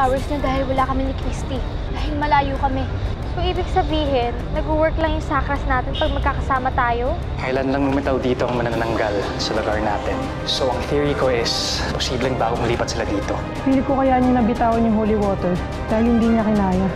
powers niya dahil wala kami ni Christy. Dahil malayo kami. So, ibig sabihin, nag-work lang yung sakras natin pag magkakasama tayo? Kailan lang lumitaw dito ang manananggal sa lugar natin. So, ang theory ko is, posibleng bagong lipat sila dito. Hindi ko kaya niya nabitawan yung holy water dahil hindi niya kinaya.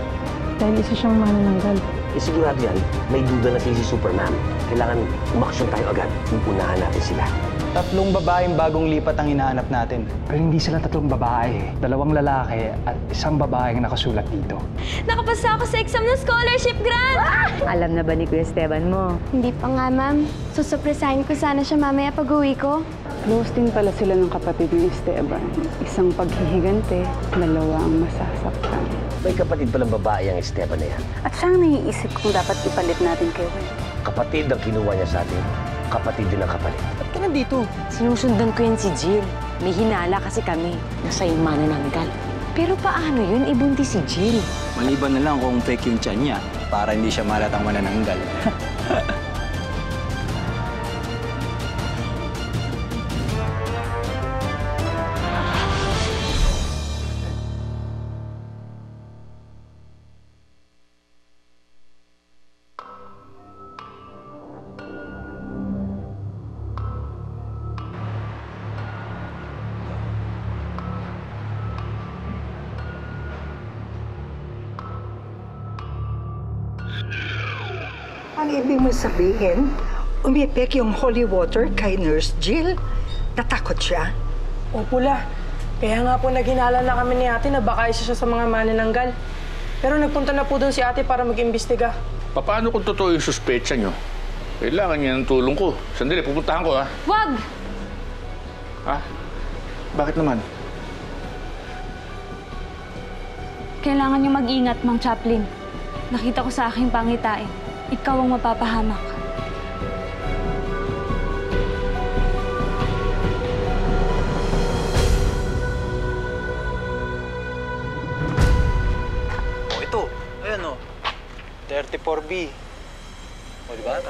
Dahil isa siyang manananggal. Sigurado yan, may duda na si Superman. Kailangan umaksyon tayo agad. Upunahan natin sila. 3 babaeng bagong lipat ang hinahanap natin. Pero hindi sila 3 babae. 2 lalaki at 1 babaeng nakasulat dito. Nakapasa ako sa exam ng scholarship grant! Alam na ba ni Kuya Esteban mo? Hindi pa nga, ma'am. Susupresahin ko sana siya mamaya pag-uwi ko. Close din pala sila ng kapatid ni Esteban. Isang paghihigante, 2 ang masasaktan. May kapatid palang babae ang Esteban na yan. At siyang naiisip kung dapat ipalit natin kay Will. Kapatid ang kinuha niya sa atin. Kapatid din ang kapalit. Ba't ka nandito? Sinusundan ko yan si Jill. May hinala kasi kami na sa'yo manananggal. Pero paano yun ibuntis si Jill? Maliban na lang kung fake yung tiyan niya para hindi siya malatang manananggal. Ang ibig mo sabihin, umipik yung holy water kay Nurse Jill? Natakot siya? Opo la. Kaya nga po naghinala na kami ni ate na baka isa siya sa mga manananggal. Pero nagpunta na po doon si ate para mag-imbestiga. Paano kung totoo yung suspecha nyo? Kailangan niya ng tulong ko. Sandali, pupuntahan ko, ha? Wag! Ha? Bakit naman? Kailangan niyo mag-ingat, Mang Chaplin. Nakita ko sa aking pangitain. Ikaw ang mapapahamak. Oh, ito. Ayan, oh. 34B. O, di ba?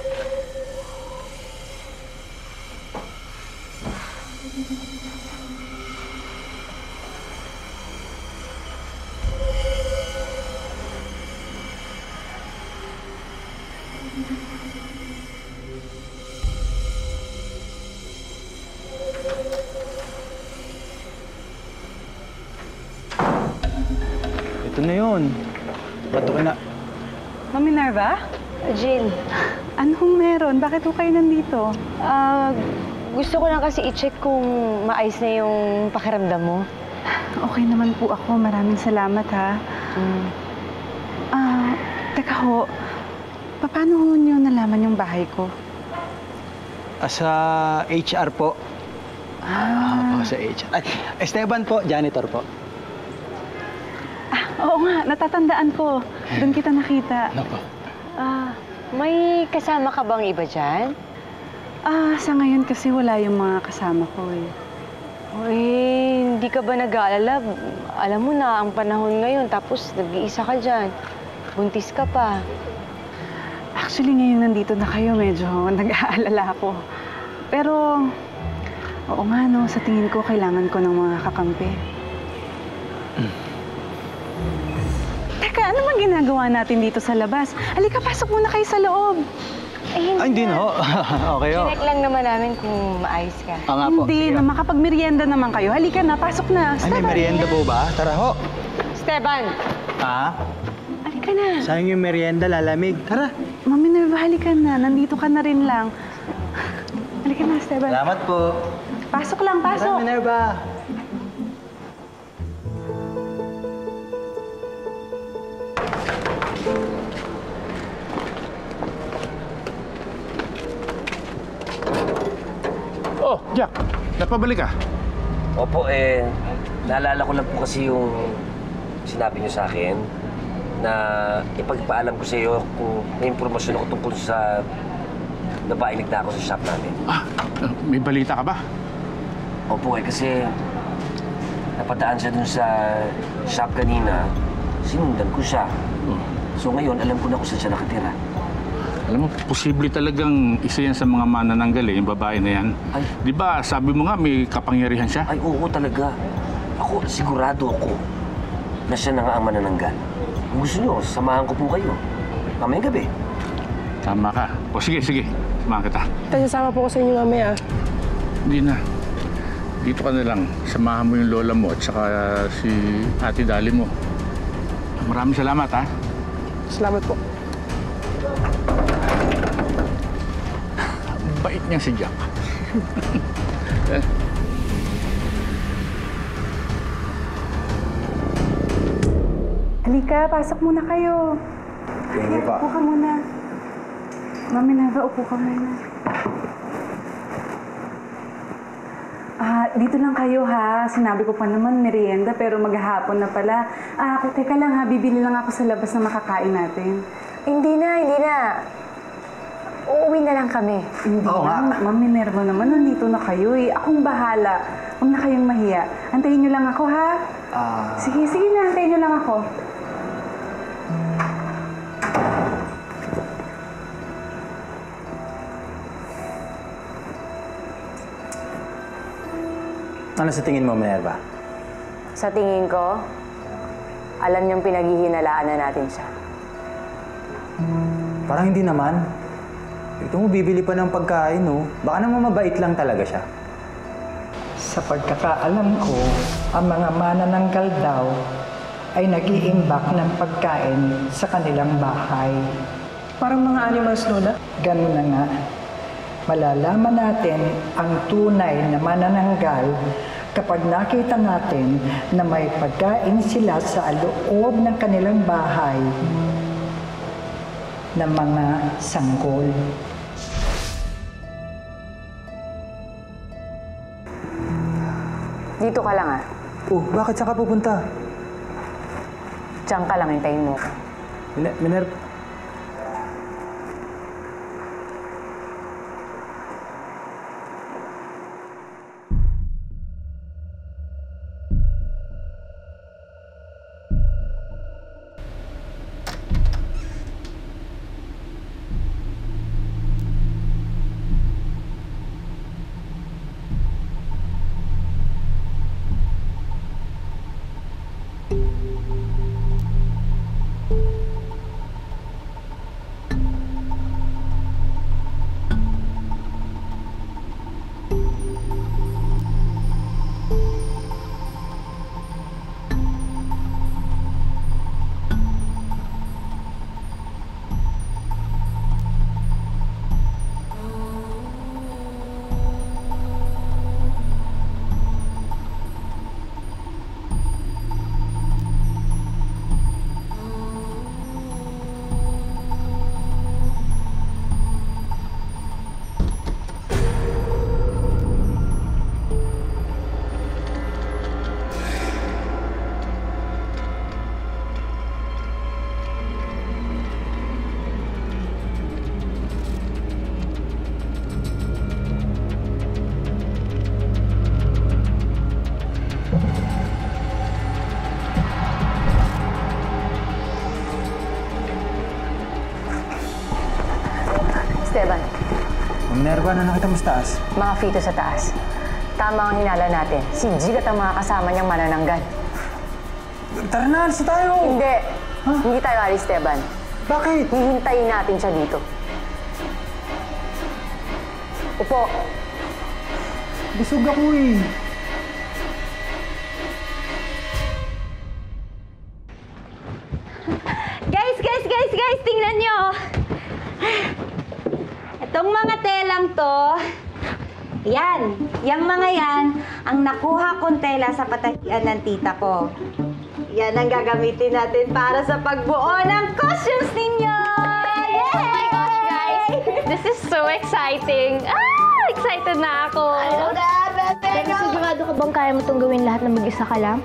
Ito na yun. Bato ka na. Ma'am Minerva? Jill, Anong meron? Bakit ho kayo nandito? gusto ko lang kasi i-check kung maayos na yung pakiramdam mo. Okay naman po ako. Maraming salamat, ha? Teka ho. Paano ho niyo nalaman yung bahay ko? Sa HR po. Sa HR. Ay, Esteban po, janitor po. Oo nga, natatandaan ko. Doon kita nakita. Ano po? May kasama ka bang iba dyan? Sa ngayon kasi wala yung mga kasama ko eh. Uy, hindi ka ba nag-aalala? Alam mo na, ang panahon ngayon, tapos nag-iisa ka dyan. Buntis ka pa. Actually, ngayon nandito na kayo, medyo nag-aalala ako. Pero, oo nga no, sa tingin ko kailangan ko ng mga kakampi. Teka, ano bang ginagawa natin dito sa labas? Halika, pasok muna kayo sa loob. Ay, hindi na ho. Okay ho. Chinek lang naman namin kung maayos ka. Nga po. Hindi, Sige. na makapag-merienda naman kayo. Halika na, pasok na. Ay, may merienda po ba? Tara ho. Esteban! Halika na. Sayang yung merienda, lalamig. Tara. Ma'am Minerva, halika na. Nandito ka na rin lang. Halika na, Esteban. Salamat po. Pasok lang, pasok. Tara, Minerva. Oh, Jack. Napabalik ka? Opo, naalala ko lang po kasi yung sinabi niyo sa akin na ipagpaalam ko sa iyo kung may impormasyon ako tungkol sa napailig na ako sa shop namin. May balita ka ba? Opo, kasi napadaan siya dun sa shop kanina. Sinundan ko siya. So ngayon, alam ko na kung saan siya nakatira. Alam mo, posible talagang isa yan sa mga manananggal yung babae na yan. Ay. Di ba, sabi mo nga may kapangyarihan siya? Ay, oo talaga. Ako, sigurado ako. na siya na nga ang manananggal. Kung gusto nyo, samahan ko po kayo. Mamayang gabi. Tama ka. O sige, samahan kita. Tay, sasama po ko sa inyo mamaya. Hindi na. Dito ka na lang. Samahan mo yung lola mo at saka si Ate Dali mo. Maraming salamat, ha? Salamat po. Ang bait niya si Jack. Halika, pasok muna kayo. Thank you pa. Upo ka muna. Mami Neva, upo ka muna. Dito lang kayo ha. Sinabi ko pa naman merienda pero maghahapon na pala. Teka lang ha, bibili lang ako sa labas na makakain natin. Hindi na. Uuwi na lang kami. Hindi na. Ma'am Minerva naman, nandito na kayo eh. Akong bahala. Huwag na kayong mahiya. Antayin niyo lang ako ha. Sige na. Antayin niyo lang ako. Ano sa tingin mo, Minerva? Sa tingin ko, alam niyang pinaghihinalaan na natin siya. Parang hindi naman. Ito mo, bibili pa ng pagkain, no? Baka naman mabait lang talaga siya. Sa pagkakaalam ko, ang mga manananggal daw ay nag-iimbak ng pagkain sa kanilang bahay. Parang mga animals, Lola. Ganun na nga. Malalaman natin ang tunay na manananggal kapag nakita natin na may pagkain sila sa loob ng kanilang bahay ng mga sanggol. Dito ka lang Bakit saka pupunta? Diyan ka lang, hintayin mo ko. Minerva... Esteban, Minerva, na nakita mo sa taas? mga fito sa taas. Tama ang hinala natin. Si Jig at ang mga kasama niyang manananggal. Tara na, alis tayo! Hindi. Hindi tayo alis, Esteban. Bakit? Hihintayin natin siya dito. Upo. Busog ako eh. Guys, tingnan nyo. Itong mga telang to, yung mga yan, ang nakuha kong tela sa patahian ng tita ko. Yan ang gagamitin natin para sa pagbuo ng costumes ninyo! Yay! Oh my gosh, guys! This is so exciting! Excited na ako! Pero sigurado ka bang kaya mo itong gawin lahat na mag-isa ka lang?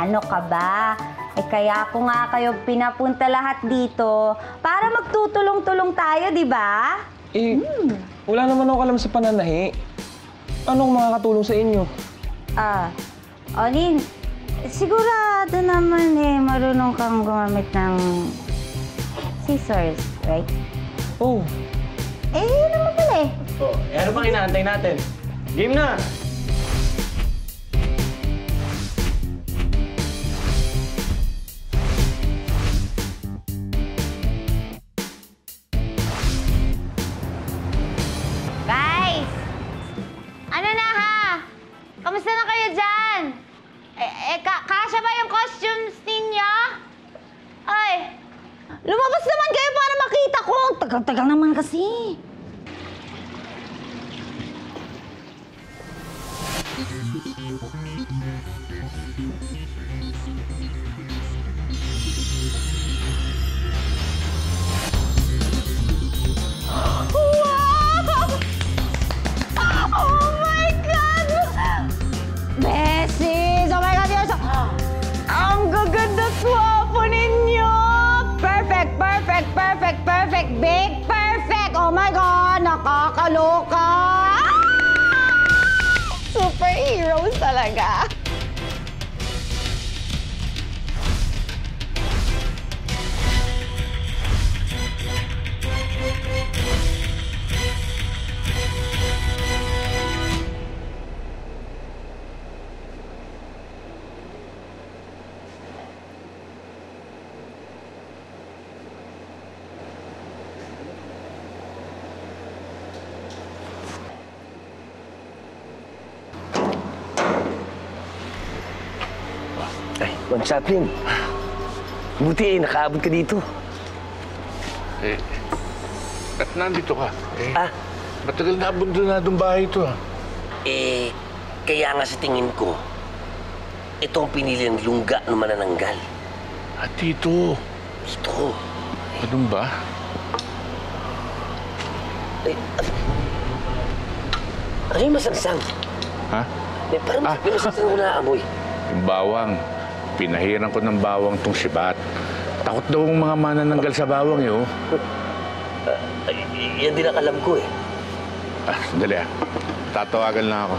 Ano ka ba? Kaya ako nga kayo pinapunta lahat dito para magtutulong-tulong tayo, di ba? Wala naman ako alam sa pananahi. Anong makakatulong sa inyo? Olin, sigurado naman marunong kang gumamit ng scissors, right? Oh. Yun naman pala Ano bang inaantay natin? Game na! Lumabas naman kayo para makita ko. Tagal-tagal naman kasi. Beses! Oh my God, you're so... Ang gaganda swapo ninyo! Perfect, perfect, perfect, perfect, big perfect! Oh my God, nakakaloka! Superheroes talaga! Ay, Juan Chaplin. Buti nakaabot ka dito. At nandito ka. Matagal na abandonadong bahay ito Kaya nga sa tingin ko, ito ang pinili ng lungga ng manananggal. At dito. Ito. Ganun ba? Ano yung masangsang? Ha? Parang may masangsang ko naamoy. Yung bawang. Pinahiran ko ng bawang tong si Bat. Takot daw ang mga manananggal sa bawang eh, oh. Yan din ang alam ko eh. Sandali Tatawagan lang ako.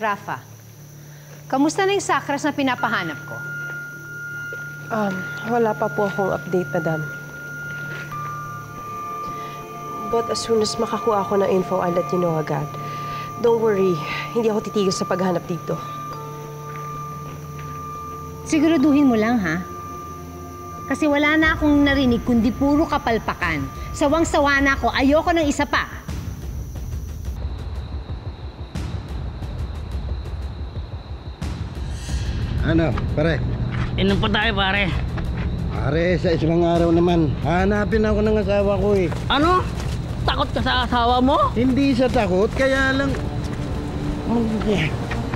Rafa, kamusta na yung sakras na pinapahanap ko? Wala pa po akong update, madam. But as soon as makakuha ako ng info, I'll let you know agad. Don't worry, hindi ako titigil sa paghanap dito. Siguraduhin mo lang, ha? Kasi wala na akong narinig kundi puro kapalpakan. Sawang-sawa na ako, ayoko ng isa pa. Ano, pare? Inom pa tayo, pare. Pare, sa isang araw naman, hanapin ako ng asawa ko eh. Ano? Takot ka sa asawa mo? Hindi sa takot, kaya lang...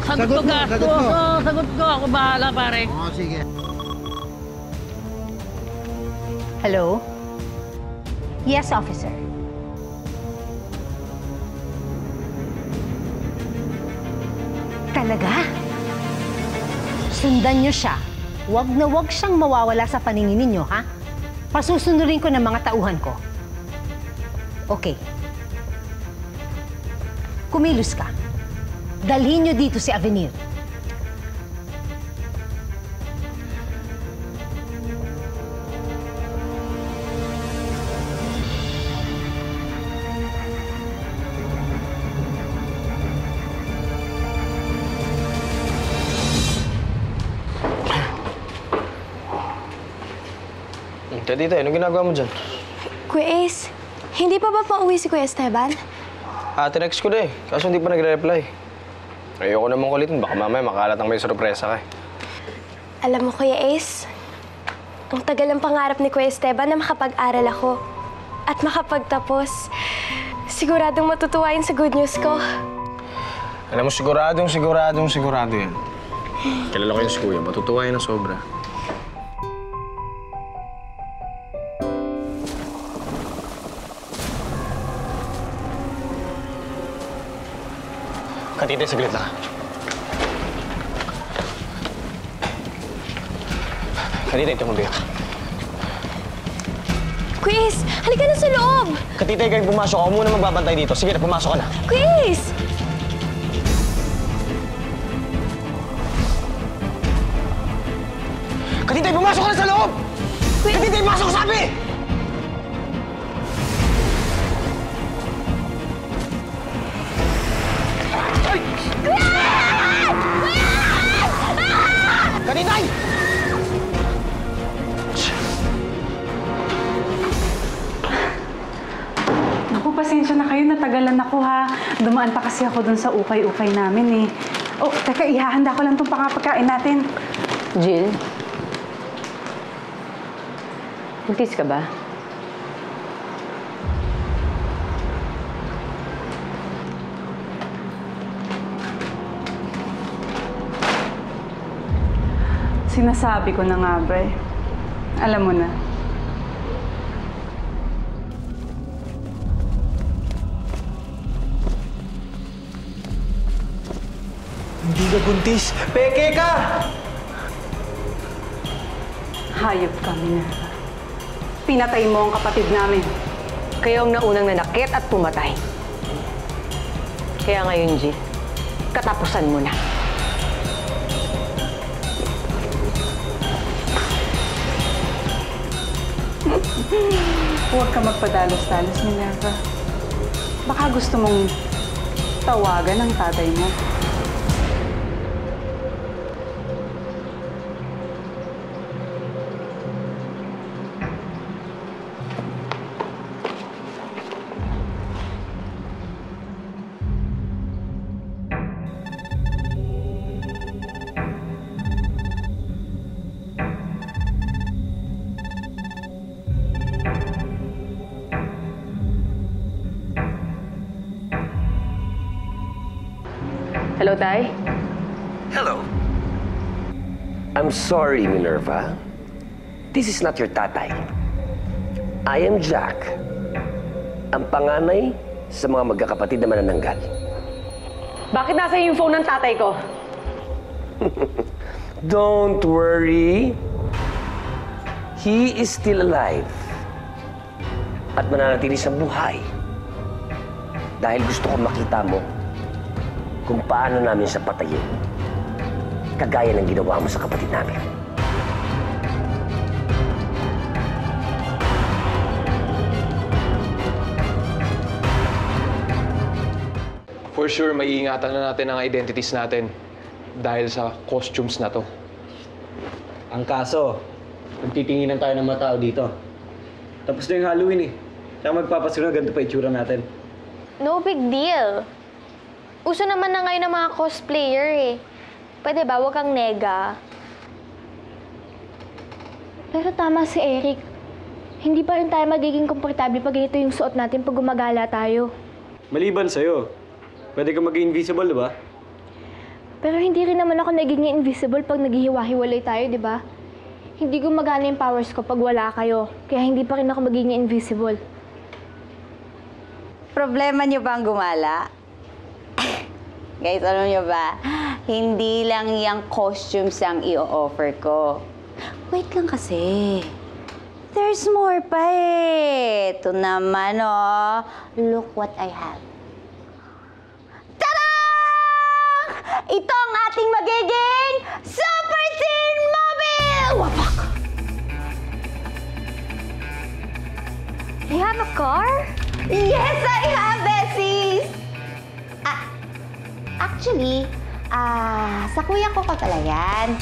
Sagot ko, sagot mo. Sagot ko. Ako bahala, pare. Oo, sige. Hello? Yes, officer. Talaga? Sundan niyo siya. Huwag na huwag siyang mawawala sa paningin ninyo, ha? Pasusunurin ko ng mga tauhan ko. Okay. Kumilos ka. Dalhin niyo dito si Avenir. Tita, anong ginagawa mo dyan? Kuya Ace, hindi pa ba pauwi si Kuya Esteban? Tinext ko na eh, kaso hindi pa nagre-reply. Ayoko naman kulitin, baka mamaya makalat ang may sorpresa ka eh. Alam mo, Kuya Ace, ang tagal ang pangarap ni Kuya Esteban na makapag-aral ako at makapagtapos. Siguradong matutuwa yun sa good news ko. Alam mo, siguradong yan. Kilala ko yun si Kuya, matutuwa yun ng sobra. Katite, saglit lang. Katite, ito mong biyak. Kuya Ace, halika na sa loob! Katite, kayo pumasok. Ako muna magbabantay dito. Sige na, pumasok ka na. Kuya Ace! Katite, pumasok ka na sa loob! Katite, pumasok, sabi! magpasensya na kayo. Natagalan ako ha. Dumaan pa kasi ako dun sa ukay-ukay namin eh. Oh, teka, ihahanda ko lang itong pangapagkain natin. Jill? Buntis ka ba? Sinasabi ko na nga, Bre. Alam mo na. Hindi ka buntis. Peke ka! Hayop ka, Minerva. Pinatay mo ang kapatid namin. Kayo ang naunang nanakit at pumatay. Kaya ngayon, Jill, katapusan mo na. Huwag ka magpadalos-dalos, Minerva. Baka gusto mong tawagan ang tatay mo. Hello, Tay? Hello. I'm sorry, Minerva. This is not your tatay. I am Jack, ang panganay sa mga magkakapatid na manananggal. Bakit nasa yung phone ng tatay ko? Don't worry. He is still alive. At mananatili sa buhay. Dahil gusto ko makita mo kung paano namin siya patayin. Kagaya ng ginawa mo sa kapatid namin. For sure, maiingatan na natin ang identities natin dahil sa costumes na to. Ang kaso, nagtitinginan tayo ng mga tao dito. Tapos na yung Halloween eh. Kaya magpapasunod, ganito pa itsura natin. No big deal. Uso naman na ngayon ng mga cosplayer eh. Pwede ba, huwag kang nega. Pero tama si Eric. Hindi pa rin tayo magiging komportable pag ganito yung suot natin pag gumagala tayo. Maliban sa'yo, pwede ka maging invisible, di ba? Pero hindi rin naman ako naging invisible pag naghihiwa-hiwalay tayo, di ba? Hindi gumagana yung powers ko pag wala kayo. Kaya hindi pa rin ako magiging invisible. Problema niyo ba ang gumala? Guys, alam niyo ba? Hindi lang yung costumes ang i-offer ko. Wait lang kasi. There's more pa eh. Ito naman, oh. Look what I have. Tada! Ito ang ating magiging Super Teen Mobile! Wapak! You have a car? Yes, I have, Bessies! Actually, sa kuya ko pa pala yan.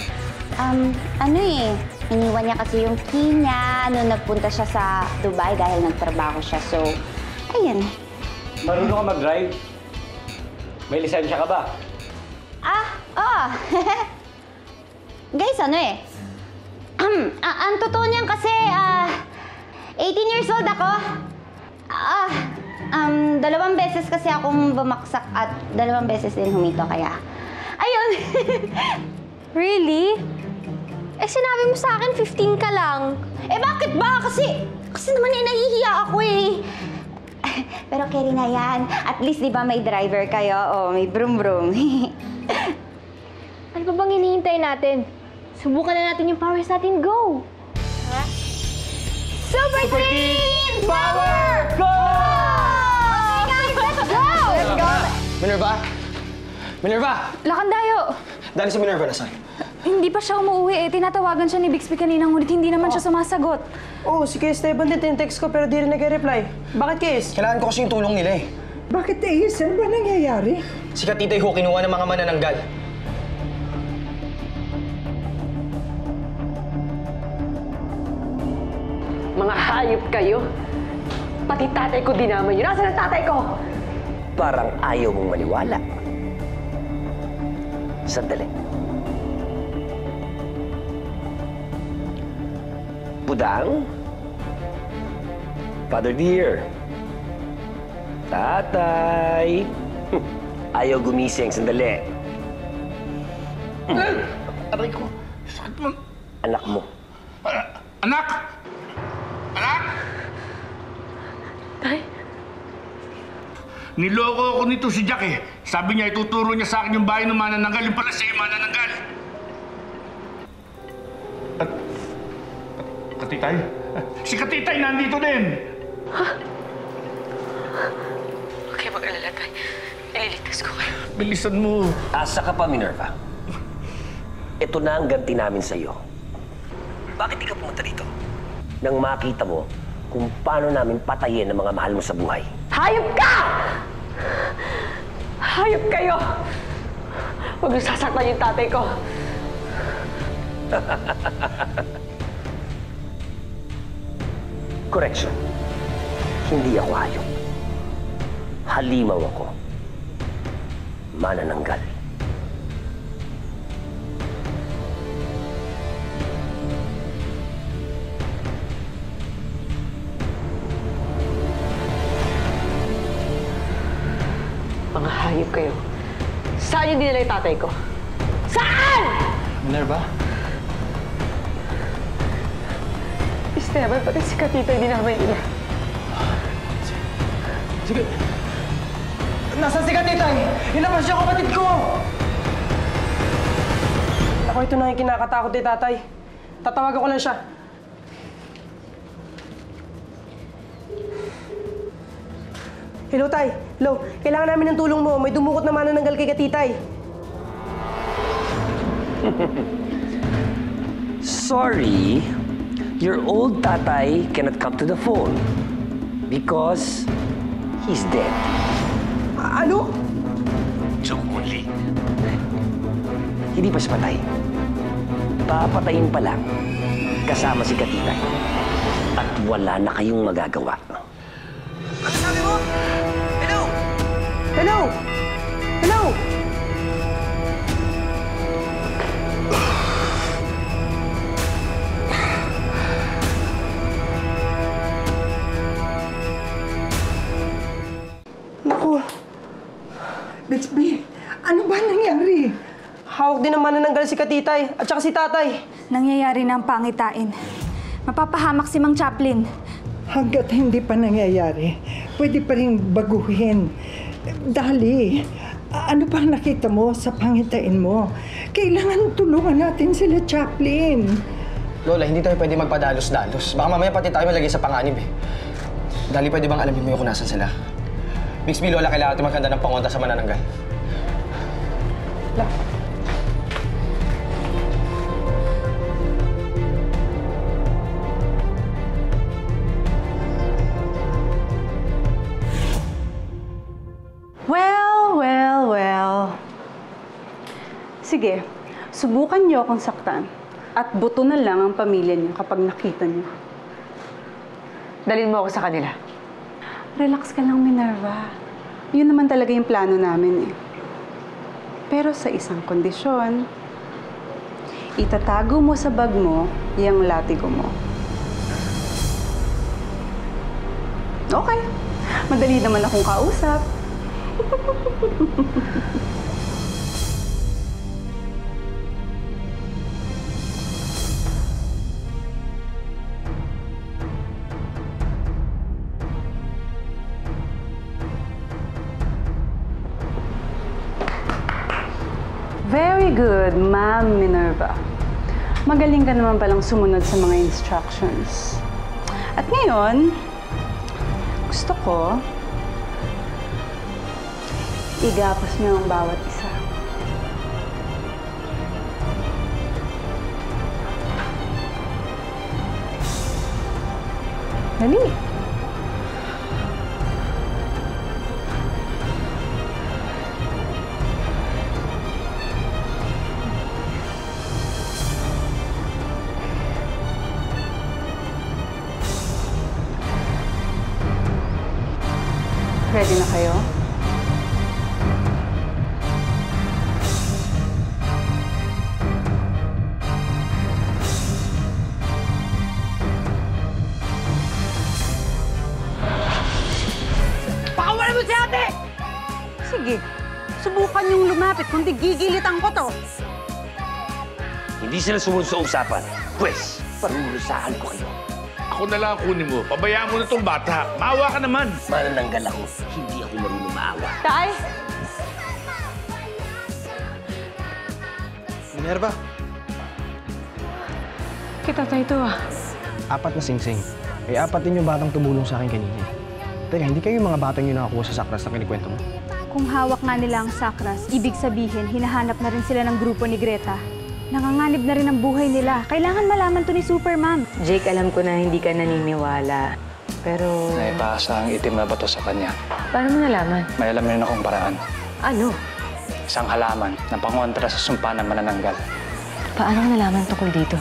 Iniwan niya kasi yung key niya nung nagpunta siya sa Dubai dahil nagtrabaho siya. So, ayun. Marunong ka mag-drive? May lisensya ka ba? Guys, ang totoo niyan kasi, 18 years old ako. 2 beses kasi akong bumaksak at 2 beses din humito, kaya... Ayun! Really? Eh, sinabi mo sa akin 15 ka lang. Eh, bakit ba? Kasi naman nahihiya ako eh. Pero carry na yan. At least, di ba, may driver kayo? O, may brum-brum. Ano ba bang hinihintay natin? Subukan na natin yung powers natin. Go! Super Teen Power! Go! Okay, guys, let's go! Let's go! Minerva! Minerva! Lakandayo! Dahil si Minerva nasaan? Hindi pa siya umuwi eh. Tinatawagan siya ni Bixby kanina, ngunit hindi naman siya sumasagot. Oo, si Kay Esteban din tin-text ko pero di rin nag-reply. Bakit, Kais? Kailangan ko kasi yung tulong nila eh. Bakit, Ace? Ano ba nangyayari? Si Katitay Ho kinuha ng mga manananggal. Mga hayop kayo. Pati tatay ko dinama niyo. Nasaan ang tatay ko? Parang ayaw mong maniwala. Sandali. Budang? Father dear. Tatay. Ayaw gumising. Sandali. Aray ko. Sakit mo. Anak mo. Anak! Anak! Tay? Niloko ako nito si Jack eh. Sabi niya, ituturo niya sa akin yung bahay ng manananggal. Yung pala siya yung manananggal. Katitay? Si Katitay nandito din! Ha? Huwag kayo mag-alala, Tay. Ililigtas ko kayo. Bilisan mo. Asa ka pa, Minerva. Ito na ang ganti namin sa iyo. Bakit di ka pumunta dito? Nang makita mo kung paano namin patayin ang mga mahal mo sa buhay. Hayop ka! Hayop kayo! Huwag niyo sasaktan yung tatay ko. Correction. Hindi ako hayop. Halimaw ako. Manananggal. Mga hayop kayo. Saan yung dinala yung tatay ko? Saan? Minerva? Esteban, pati si Katitay dinamay nila. Sige. Nasaan si Katitay? Ilabas siya, kapatid ko! Ako, ito na yung kinakatakot ni tatay. Tatawagan ko lang siya. Hello, Tay. Hello. Kailangan namin ng tulong mo. May dumukot na manananggal kay Katitay. Sorry, your old tatay cannot come to the phone because he's dead. Ano? Chocolate. Hindi pa siya patay. Papatayin pa lang kasama si Katitay. At wala na kayong magagawa. Ano sabi mo? Hello? Hello? Hello? Naku. Bixby, ano ba nangyari? Hawak din naman nananggal si Katitay at saka si Tatay. Nangyayari na ang pangitain. Mapapahamak si Mang Chaplin. Hanggat hindi pa nangyayari, pwede pa rin baguhin. Dali, ano pa nakita mo sa pangitain mo? Kailangan tulungan natin sila, Chaplin. Lola, hindi tayo pwede magpadalos-dalos. Baka mamaya pati tayo malagay sa panganib eh. Dali, pwede bang alamin mo yung kung nasan sila? Bixby, Lola, kailangan natin magkanda ng pangonta sa manananggal. Well. Sige, subukan niyo akong saktan. At buto na lang ang pamilya niyo kapag nakita niyo. Dalhin mo ako sa kanila. Relax ka lang, Minerva. Yun naman talaga yung plano namin eh. Pero sa isang kondisyon, itatago mo sa bag mo yung latigo mo. Okay. Madali naman akong kausap. Very good, Ma'am Minerva. Magaling ka naman palang sumunod sa mga instructions. At ngayon, gusto ko igapos niyo ang bawat isa. Dali. Ready na kayo? Pakawalan mo si ate! Sige, subukan yung lumapit, kundi gigilitan ko to. Hindi sila sumunod sa usapan. Pwes, parurusahan ko kayo. Ako na lang ang kunin mo. Pabayaan mo na itong bata. Maawa ka naman. Manananggal ako. Hindi ako marunong maawa. Tay! Minerva, Kita tayo ito ah. 4 na singsing. Eh, 4 din yung batang tumulong sa akin kanina. Teka, hindi kayo yung mga batang yung nakakuha sa sakras na kinikwento mo? Kung hawak nga nila ang sakras, ibig sabihin, hinahanap na rin sila ng grupo ni Greta. Nanganganib na rin ang buhay nila. Kailangan malaman to ni Super Mom. Jake, alam ko na hindi ka naniniwala. Pero... Naipasa ang itim na bato sa kanya. Paano mo nalaman? May alam rin akong paraan. Ano? Isang halaman na pangontra sa sumpa ng manananggal. Paano mo nalaman tungkol dito?